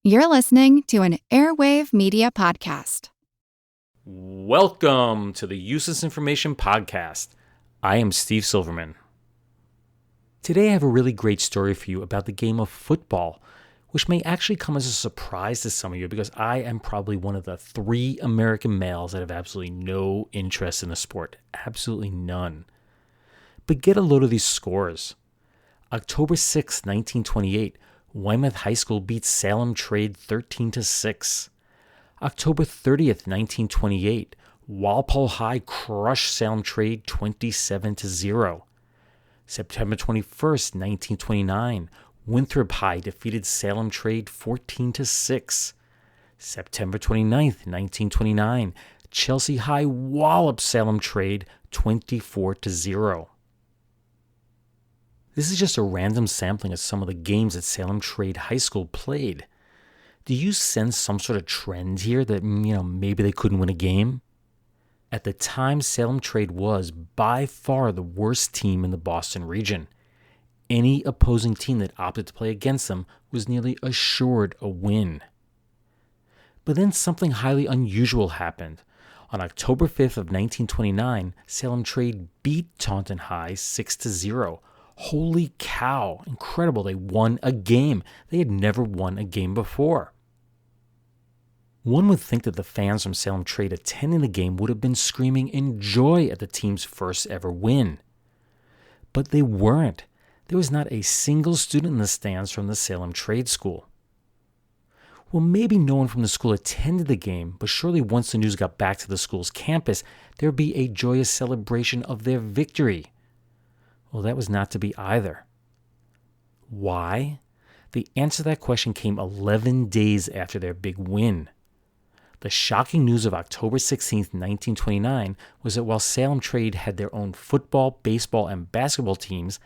You're listening to an Airwave Media Podcast. Welcome to the Useless Information Podcast. I am Steve Silverman. Today I have a really great story for you about the game of football, which may actually come as a surprise to some of you because I am probably one of the 3 American males that have absolutely no interest in the sport. Absolutely none. But get a load of these scores. October 6, 1928, Weymouth High School beats Salem Trade 13-6. October 30th, 1928, Walpole High crushed Salem Trade 27-0. September 21st, 1929, Winthrop High defeated Salem Trade 14-6. September 29th, 1929, Chelsea High walloped Salem Trade 24-0. This is just a random sampling of some of the games that Salem Trade High School played. Do you sense some sort of trend here that, maybe they couldn't win a game? At the time, Salem Trade was by far the worst team in the Boston region. Any opposing team that opted to play against them was nearly assured a win. But then something highly unusual happened. On October 5th of 1929, Salem Trade beat Taunton High 6-0. Holy cow, incredible, they won a game. They had never won a game before. One would think that the fans from Salem Trade attending the game would have been screaming in joy at the team's first ever win. But they weren't. There was not a single student in the stands from the Salem Trade School. Well, maybe no one from the school attended the game, but surely once the news got back to the school's campus, there would be a joyous celebration of their victory. Well, that was not to be either. Why? The answer to that question came 11 days after their big win. The shocking news of October 16, 1929 was that while Salem Trade had their own football, baseball, and basketball teams,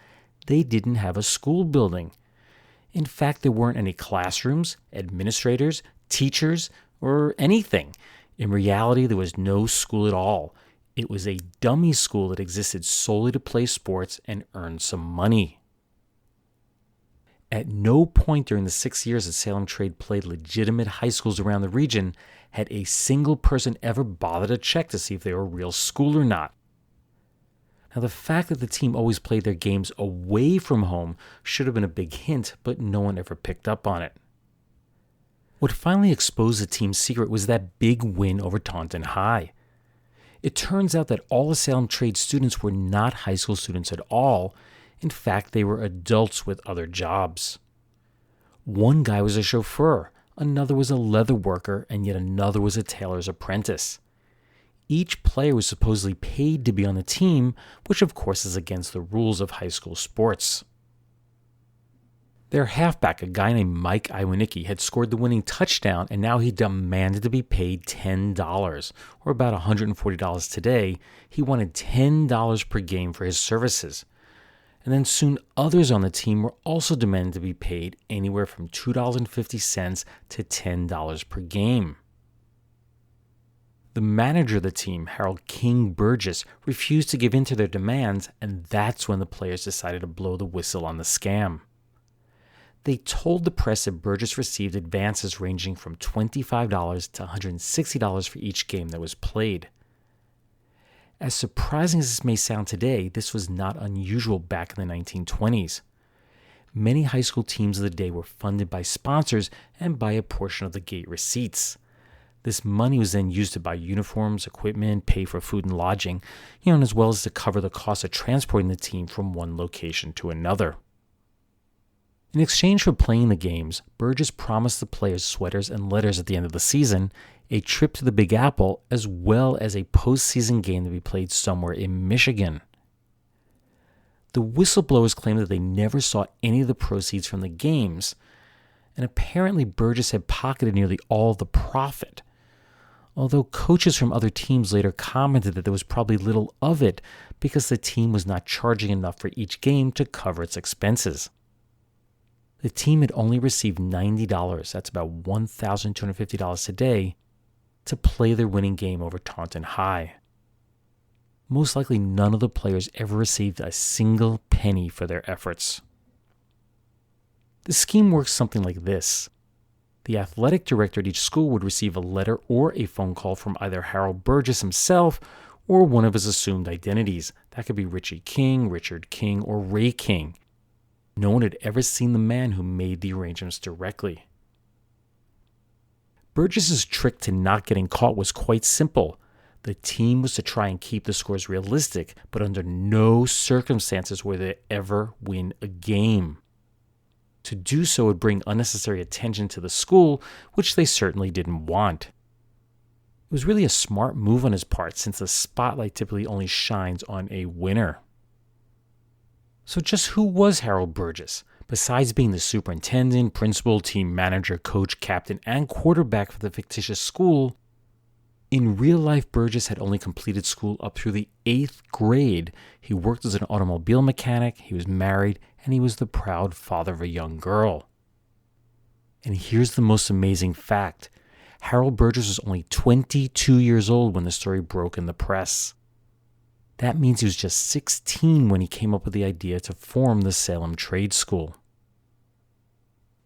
they didn't have a school building. In fact, there weren't any classrooms, administrators, teachers, or anything. In reality, there was no school at all. It was a dummy school that existed solely to play sports and earn some money. At no point during the 6 years that Salem Trade played legitimate high schools around the region had a single person ever bothered to check to see if they were a real school or not. Now, the fact that the team always played their games away from home should have been a big hint, but no one ever picked up on it. What finally exposed the team's secret was that big win over Taunton High. It turns out that all the Salem Trade students were not high school students at all. In fact, they were adults with other jobs. One guy was a chauffeur, another was a leather worker, and yet another was a tailor's apprentice. Each player was supposedly paid to be on the team, which of course is against the rules of high school sports. Their halfback, a guy named Mike Iwanicki, had scored the winning touchdown, and now he demanded to be paid $10, or about $140 today. He wanted $10 per game for his services. And then soon others on the team were also demanding to be paid anywhere from $2.50 to $10 per game. The manager of the team, Harold King Burgess, refused to give in to their demands, and that's when the players decided to blow the whistle on the scam. They told the press that Burgess received advances ranging from $25 to $160 for each game that was played. As surprising as this may sound today, this was not unusual back in the 1920s. Many high school teams of the day were funded by sponsors and by a portion of the gate receipts. This money was then used to buy uniforms, equipment, pay for food and lodging, and as well as to cover the cost of transporting the team from one location to another. In exchange for playing the games, Burgess promised the players sweaters and letters at the end of the season, a trip to the Big Apple, as well as a postseason game to be played somewhere in Michigan. The whistleblowers claimed that they never saw any of the proceeds from the games, and apparently Burgess had pocketed nearly all of the profit. Although coaches from other teams later commented that there was probably little of it because the team was not charging enough for each game to cover its expenses. The team had only received $90, that's about $1,250 today, to play their winning game over Taunton High. Most likely none of the players ever received a single penny for their efforts. The scheme works something like this. The athletic director at each school would receive a letter or a phone call from either Harold Burgess himself or one of his assumed identities. That could be Richie King, Richard King, or Ray King. No one had ever seen the man who made the arrangements directly. Burgess's trick to not getting caught was quite simple. The team was to try and keep the scores realistic, but under no circumstances would they ever win a game. To do so would bring unnecessary attention to the school, which they certainly didn't want. It was really a smart move on his part, since the spotlight typically only shines on a winner. So just who was Harold Burgess? Besides being the superintendent, principal, team manager, coach, captain, and quarterback for the fictitious school, in real life, Burgess had only completed school up through the 8th grade. He worked as an automobile mechanic, he was married, and he was the proud father of a young girl. And here's the most amazing fact. Harold Burgess was only 22 years old when the story broke in the press. That means he was just 16 when he came up with the idea to form the Salem Trade School.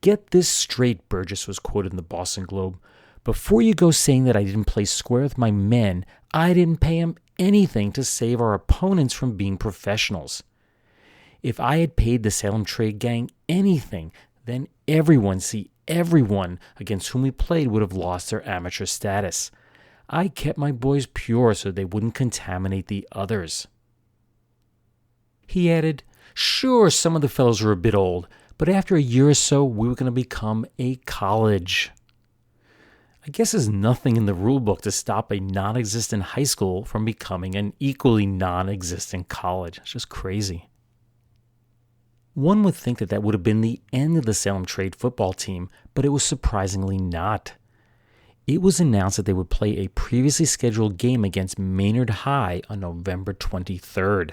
Get this straight, Burgess was quoted in the Boston Globe. Before you go saying that I didn't play square with my men, I didn't pay them anything to save our opponents from being professionals. If I had paid the Salem Trade Gang anything, then everyone against whom we played would have lost their amateur status. I kept my boys pure so they wouldn't contaminate the others. He added, sure, some of the fellows were a bit old, but after a year or so, we were going to become a college. I guess there's nothing in the rule book to stop a non-existent high school from becoming an equally non-existent college. It's just crazy. One would think that would have been the end of the Salem Trade football team, but it was surprisingly not. It was announced that they would play a previously scheduled game against Maynard High on November 23rd.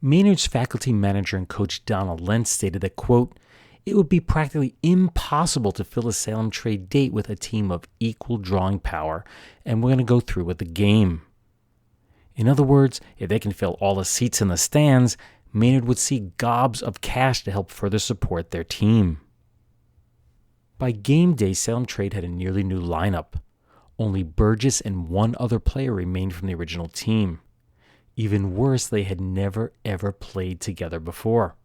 Maynard's faculty manager and coach Donald Lentz stated that, quote, it would be practically impossible to fill a Salem Trade date with a team of equal drawing power, and we're going to go through with the game. In other words, if they can fill all the seats in the stands, Maynard would see gobs of cash to help further support their team. By game day, Salem Trade had a nearly new lineup. Only Burgess and one other player remained from the original team. Even worse, they had never ever played together before.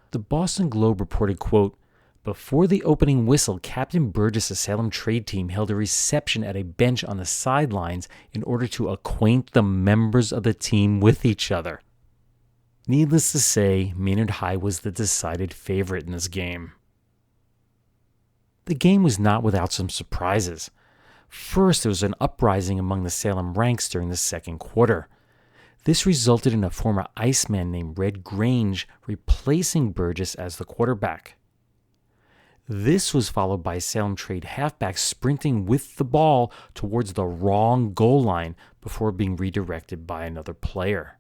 The Boston Globe reported, quote, before the opening whistle, Captain Burgess' Salem Trade team held a reception at a bench on the sidelines in order to acquaint the members of the team with each other. Needless to say, Maynard High was the decided favorite in this game. The game was not without some surprises. First, there was an uprising among the Salem ranks during the second quarter. This resulted in a former Iceman named Red Grange replacing Burgess as the quarterback. This was followed by Salem Trade halfback sprinting with the ball towards the wrong goal line before being redirected by another player.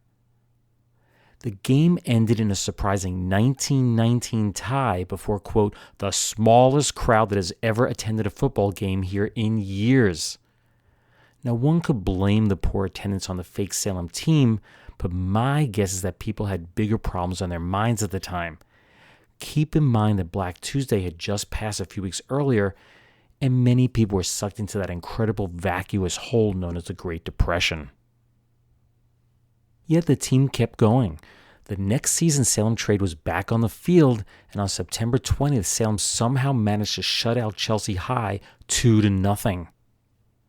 The game ended in a surprising 19-19 tie before, quote, the smallest crowd that has ever attended a football game here in years. Now, one could blame the poor attendance on the fake Salem team, but my guess is that people had bigger problems on their minds at the time. Keep in mind that Black Tuesday had just passed a few weeks earlier, and many people were sucked into that incredible vacuous hole known as the Great Depression. Yet the team kept going. The next season, Salem Trade was back on the field, and on September 20th, Salem somehow managed to shut out Chelsea High 2-0.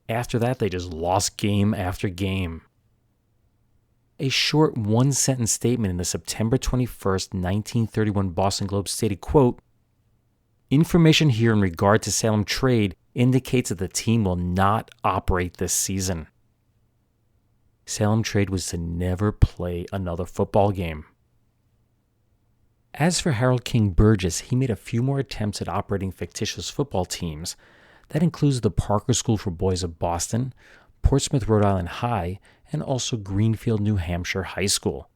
After that, they just lost game after game. A short one-sentence statement in the September 21st, 1931 Boston Globe stated, quote, information here in regard to Salem Trade indicates that the team will not operate this season. Salem Trade was to never play another football game. As for Harold King Burgess, he made a few more attempts at operating fictitious football teams. That includes the Parker School for Boys of Boston, Portsmouth, Rhode Island High, and also Greenfield, New Hampshire High School.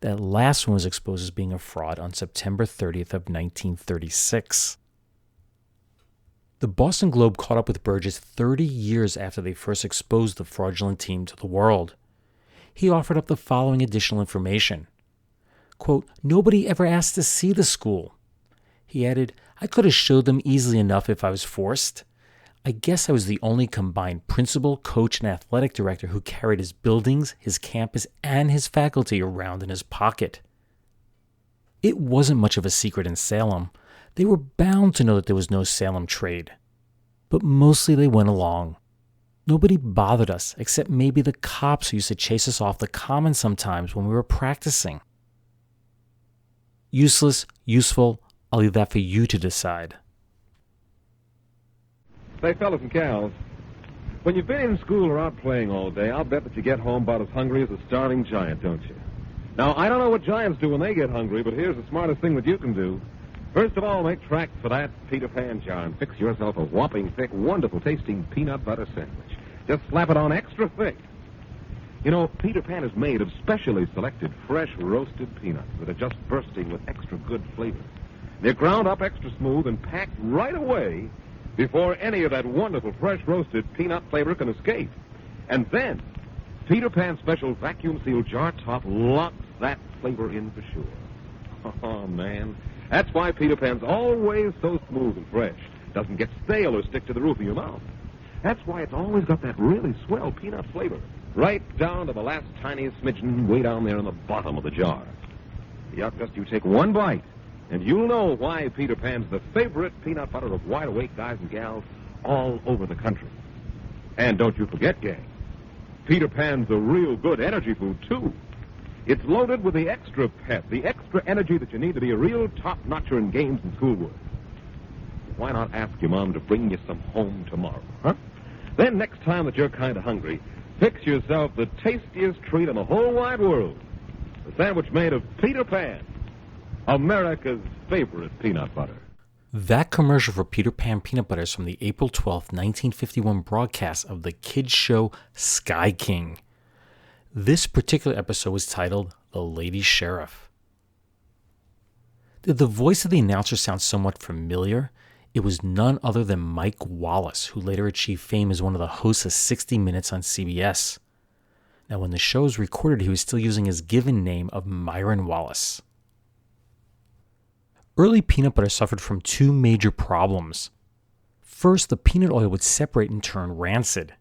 That last one was exposed as being a fraud on September 30th of 1936. The Boston Globe caught up with Burgess 30 years after they first exposed the fraudulent team to the world. He offered up the following additional information. Quote, nobody ever asked to see the school. He added, I could have showed them easily enough if I was forced. I guess I was the only combined principal, coach, and athletic director who carried his buildings, his campus, and his faculty around in his pocket. It wasn't much of a secret in Salem. They were bound to know that there was no Salem trade. But mostly they went along. Nobody bothered us, except maybe the cops who used to chase us off the common sometimes when we were practicing. Useless, useful, I'll leave that for you to decide. Say, fellas and gals, when you've been in school or out playing all day, I'll bet that you get home about as hungry as a starving giant, don't you? Now, I don't know what giants do when they get hungry, but here's the smartest thing that you can do. First of all, make tracks for that Peter Pan jar and fix yourself a whopping thick, wonderful tasting peanut butter sandwich. Just slap it on extra thick. You know, Peter Pan is made of specially selected fresh roasted peanuts that are just bursting with extra good flavor. They're ground up extra smooth and packed right away before any of that wonderful fresh roasted peanut flavor can escape. And then, Peter Pan's special vacuum-sealed jar top locks that flavor in for sure. Oh, man. That's why Peter Pan's always so smooth and fresh. Doesn't get stale or stick to the roof of your mouth. That's why it's always got that really swell peanut flavor, right down to the last tiny smidgen way down there in the bottom of the jar. Yup, just you take one bite, and you'll know why Peter Pan's the favorite peanut butter of wide-awake guys and gals all over the country. And don't you forget, gang, Peter Pan's a real good energy food, too. It's loaded with the extra pep, the extra energy that you need to be a real top-notcher in games and schoolwork. Why not ask your mom to bring you some home tomorrow, huh? Then next time that you're kind of hungry, fix yourself the tastiest treat in the whole wide world. A sandwich made of Peter Pan, America's favorite peanut butter. That commercial for Peter Pan peanut butter is from the April 12, 1951 broadcast of the kids show Sky King. This particular episode was titled The Lady Sheriff. Did the voice of the announcer sound somewhat familiar? It was none other than Mike Wallace, who later achieved fame as one of the hosts of 60 Minutes on CBS. Now, when the show was recorded, he was still using his given name of Myron Wallace. Early peanut butter suffered from two major problems. First, the peanut oil would separate and turn rancid.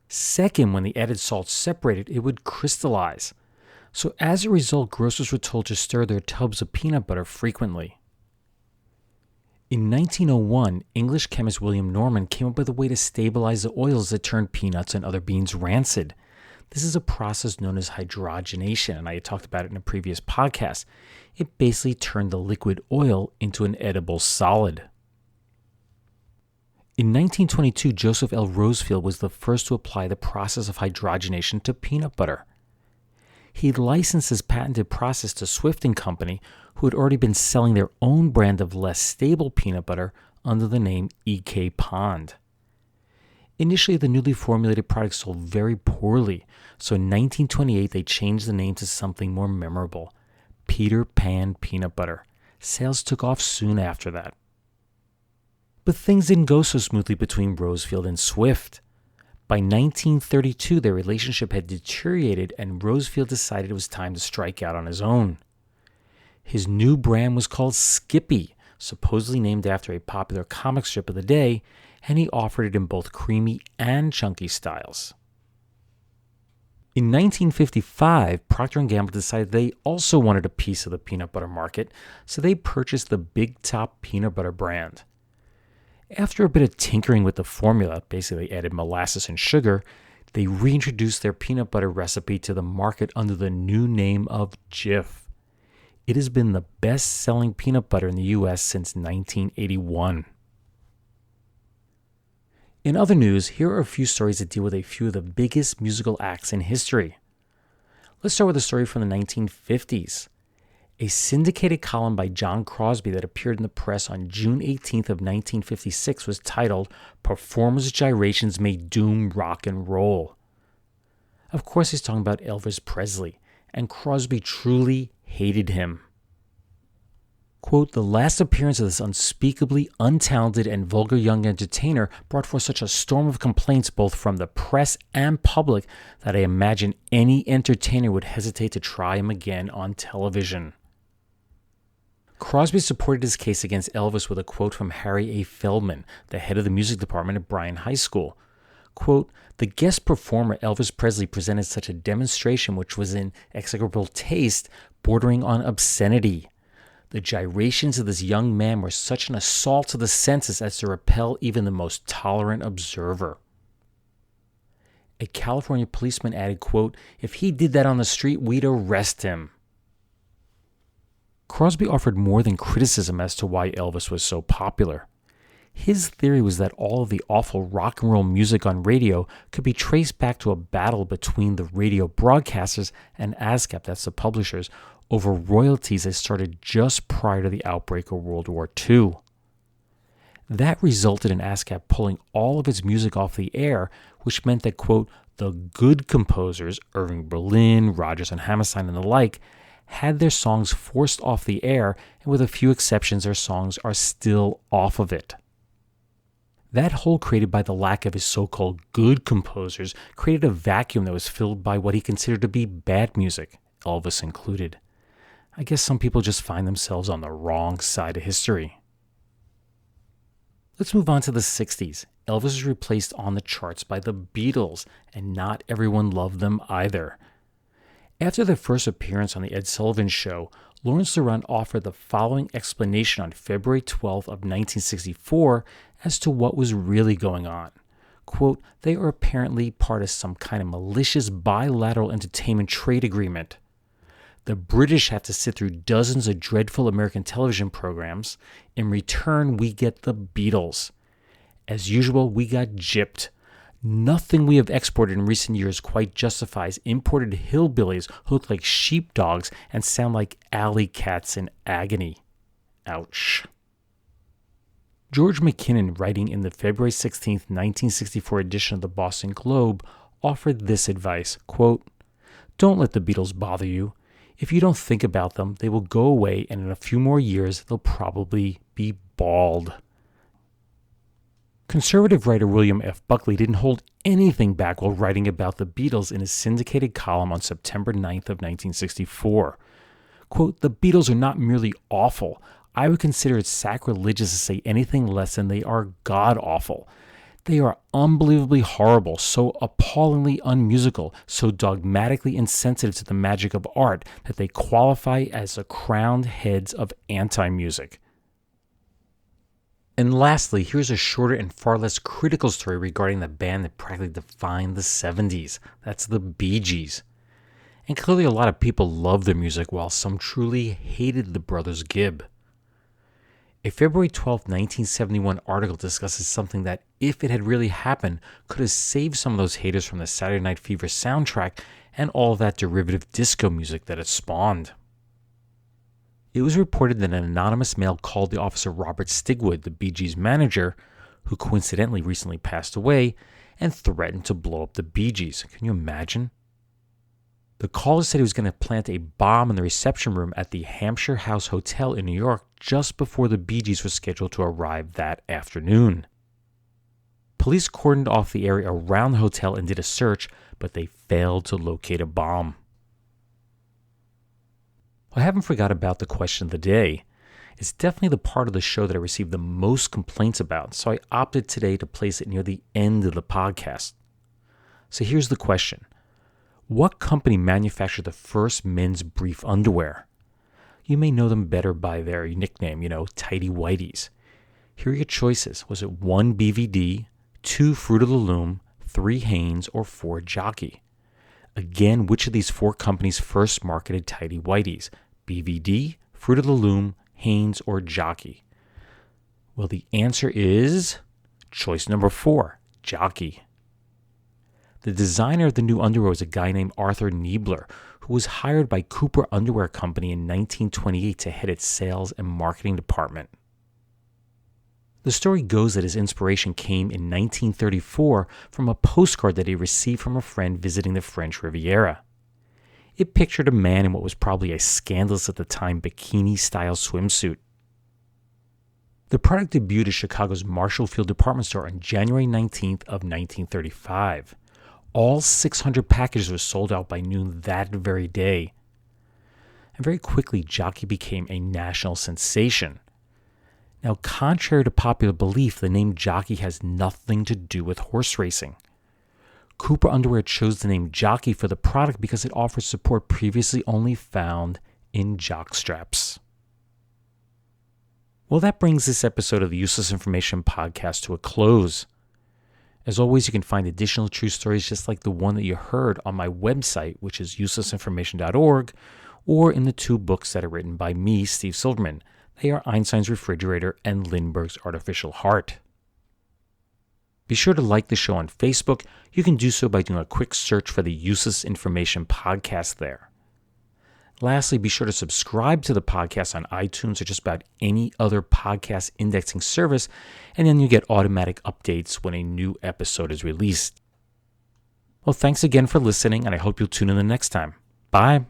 Second, when the added salt separated, it would crystallize. So as a result, grocers were told to stir their tubs of peanut butter frequently. In 1901, English chemist William Norman came up with a way to stabilize the oils that turned peanuts and other beans rancid. This is a process known as hydrogenation, and I had talked about it in a previous podcast. It basically turned the liquid oil into an edible solid. In 1922, Joseph L. Rosefield was the first to apply the process of hydrogenation to peanut butter. He licensed his patented process to Swift & Company, who had already been selling their own brand of less stable peanut butter under the name E.K. Pond. Initially, the newly formulated product sold very poorly, so in 1928 they changed the name to something more memorable, Peter Pan Peanut Butter. Sales took off soon after that. But things didn't go so smoothly between Rosefield and Swift. By 1932, their relationship had deteriorated, and Rosefield decided it was time to strike out on his own. His new brand was called Skippy, supposedly named after a popular comic strip of the day, and he offered it in both creamy and chunky styles. In 1955, Procter & Gamble decided they also wanted a piece of the peanut butter market, so they purchased the Big Top peanut butter brand. After a bit of tinkering with the formula, basically they added molasses and sugar, they reintroduced their peanut butter recipe to the market under the new name of Jif. It has been the best-selling peanut butter in the U.S. since 1981. In other news, here are a few stories that deal with a few of the biggest musical acts in history. Let's start with a story from the 1950s. A syndicated column by John Crosby that appeared in the press on June 18th of 1956 was titled, "Performers' Gyrations May Doom Rock and Roll." Of course, he's talking about Elvis Presley, and Crosby truly hated him. Quote, "The last appearance of this unspeakably untalented and vulgar young entertainer brought forth such a storm of complaints both from the press and public that I imagine any entertainer would hesitate to try him again on television." Crosby supported his case against Elvis with a quote from Harry A. Feldman, the head of the music department at Bryan High School. Quote, "The guest performer Elvis Presley presented such a demonstration which was in execrable taste, bordering on obscenity. The gyrations of this young man were such an assault to the senses as to repel even the most tolerant observer." A California policeman added, quote, "If he did that on the street, we'd arrest him." Crosby offered more than criticism as to why Elvis was so popular. His theory was that all of the awful rock and roll music on radio could be traced back to a battle between the radio broadcasters and ASCAP, that's the publishers, over royalties that started just prior to the outbreak of World War II. That resulted in ASCAP pulling all of its music off the air, which meant that, quote, "the good composers, Irving Berlin, Rodgers and Hammerstein and the like, had their songs forced off the air, and with a few exceptions, their songs are still off of it." That hole created by the lack of his so-called good composers created a vacuum that was filled by what he considered to be bad music, Elvis included. I guess some people just find themselves on the wrong side of history. Let's move on to the 60s. Elvis was replaced on the charts by the Beatles, and not everyone loved them either. After their first appearance on the Ed Sullivan Show, Lawrence Durant offered the following explanation on February 12th of 1964 as to what was really going on. Quote, "They are apparently part of some kind of malicious bilateral entertainment trade agreement. The British have to sit through dozens of dreadful American television programs. In return, we get the Beatles. As usual, we got gypped. Nothing we have exported in recent years quite justifies imported hillbillies who look like sheepdogs and sound like alley cats in agony. Ouch." George McKinnon, writing in the February 16, 1964 edition of the Boston Globe, offered this advice, quote, "Don't let the Beatles bother you. If you don't think about them, they will go away, and in a few more years, they'll probably be bald." Conservative writer William F. Buckley didn't hold anything back while writing about the Beatles in his syndicated column on September 9th of 1964. Quote, "The Beatles are not merely awful. I would consider it sacrilegious to say anything less than they are god-awful. They are unbelievably horrible, so appallingly unmusical, so dogmatically insensitive to the magic of art that they qualify as the crowned heads of anti-music." And lastly, here's a shorter and far less critical story regarding the band that practically defined the 70s. That's the Bee Gees. And clearly a lot of people loved their music, while some truly hated the brothers Gibb. A February 12, 1971 article discusses something that, if it had really happened, could have saved some of those haters from the Saturday Night Fever soundtrack and all that derivative disco music that it spawned. It was reported that an anonymous male called the officer Robert Stigwood, the Bee Gees manager, who coincidentally recently passed away, and threatened to blow up the Bee Gees. Can you imagine? The caller said he was going to plant a bomb in the reception room at the Hampshire House Hotel in New York just before the Bee Gees were scheduled to arrive that afternoon. Police cordoned off the area around the hotel and did a search, but they failed to locate a bomb. Well, I haven't forgot about the question of the day. It's definitely the part of the show that I received the most complaints about, so I opted today to place it near the end of the podcast. So here's the question. What company manufactured the first men's brief underwear? You may know them better by their nickname, Tidy Whities. Here are your choices. Was it 1 BVD, 2 Fruit of the Loom, 3 Hanes, or 4 Jockey? Again, which of these 4 companies first marketed Tidy Whities? BVD, Fruit of the Loom, Hanes, or Jockey? Well, the answer is choice number 4, Jockey. The designer of the new underwear was a guy named Arthur Niebler, who was hired by Cooper Underwear Company in 1928 to head its sales and marketing department. The story goes that his inspiration came in 1934 from a postcard that he received from a friend visiting the French Riviera. It pictured a man in what was probably a scandalous at the time bikini-style swimsuit. The product debuted at Chicago's Marshall Field department store on January 19th of 1935. All 600 packages were sold out by noon that very day. and very quickly Jockey became a national sensation. Now, contrary to popular belief, the name Jockey has nothing to do with horse racing. Cooper Underwear chose the name Jockey for the product because it offers support previously only found in jock straps. Well, that brings this episode of the Useless Information Podcast to a close. As always, you can find additional true stories just like the one that you heard on my website, which is uselessinformation.org, or in the two books that are written by me, Steve Silverman. They are Einstein's Refrigerator and Lindbergh's Artificial Heart. Be sure to like the show on Facebook. You can do so by doing a quick search for the Useless Information Podcast there. Lastly, be sure to subscribe to the podcast on iTunes or just about any other podcast indexing service, and then you get automatic updates when a new episode is released. Well, thanks again for listening, and I hope you'll tune in the next time. Bye.